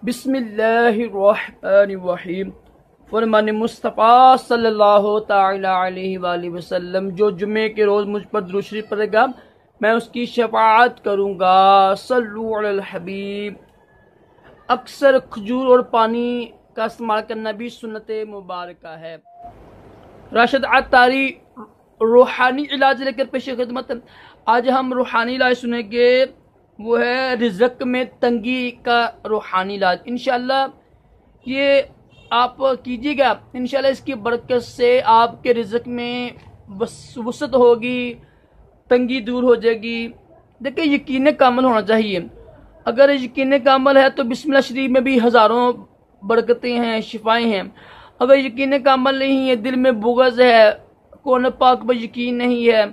बिस्मिल्लाहिर्रहमानिर्रहीम। फरमान मुस्तफ़ा सल्लल्लाहु तआला अलैहि वसल्लम जो जुमे के रोज़ मुझ पर दुरूद शरीफ पढ़ेगा मैं उसकी शफाअत करूँगा। सल्लु अलल हबीब। अक्सर खजूर और पानी का इस्तेमाल करना भी सुन्नत मुबारका है। राशिद अत्तारी रूहानी इलाज लेकर पेश खिदमत। आज हम रूहानी इलाज सुनेंगे, वो है रिज़्क़ में तंगी का रूहानी इलाज। इंशाल्लाह ये आप कीजिएगा, इंशाल्लाह इसकी बरकत से आपके रिज़्क़ में वसअत होगी, तंगी दूर हो जाएगी। देखिए, यकीन कामल होना चाहिए। अगर यकीन कामल है तो बिस्मिल्लाह शरीफ में भी हज़ारों बरकतें हैं, शिफाएँ हैं। अगर यकीन कामल नहीं है, दिल में बुग़्ज़ है, कुरान पाक पर यकीन नहीं है,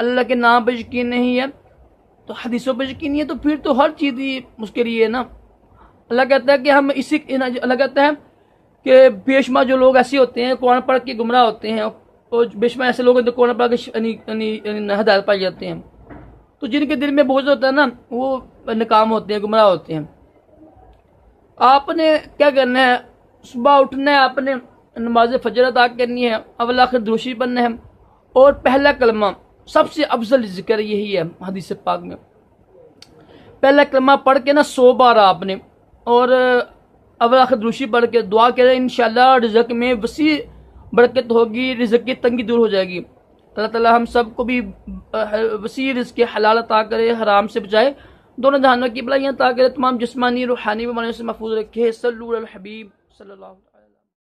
अल्लाह के नाम पर यकीन नहीं है, तो हदीसों पर यकीन नहीं है, तो फिर तो हर चीज़ ही मुश्किल ही है ना। अल्लाह कहता है कि हम इसी अल्लाह कहता है कि बेशुमार जो लोग ऐसे होते हैं कुरान पढ़ के गुमराह होते हैं, और बेशुमार ऐसे लोग जो कुरान पढ़ के हदायत पाई जाते हैं। तो जिनके दिल में बोझ होता है ना, वो नाकाम होते हैं, गुमराह होते हैं। आपने क्या करना है, सुबह उठना है, आपने नमाज फजर अदा करनी है, अव्वल आखिर दुरूद पढ़ना है, और पहला कलमा सबसे अफजल जिक्र यही है हदीस पाक में। पहला कलमा पढ़ के ना 100 बार आपने, और अव्वल आखिर दुरूद पढ़ के दुआ करें, इंशाल्लाह रिज़्क़ में वसी बरकत होगी, रिज़्क़ की तंगी दूर हो जाएगी। अल्लाह ताला हम सबको भी वसी रिज़्क़ हलाल अता करे, हराम से बचाए, दोनों जहानों की भलाइयाँ अता करे, तमाम जिस्मानी रूहानी बीमारियों से महफूज रखे। सल्लल्लाहु अलैहि हबीब सल्लल्लाहु।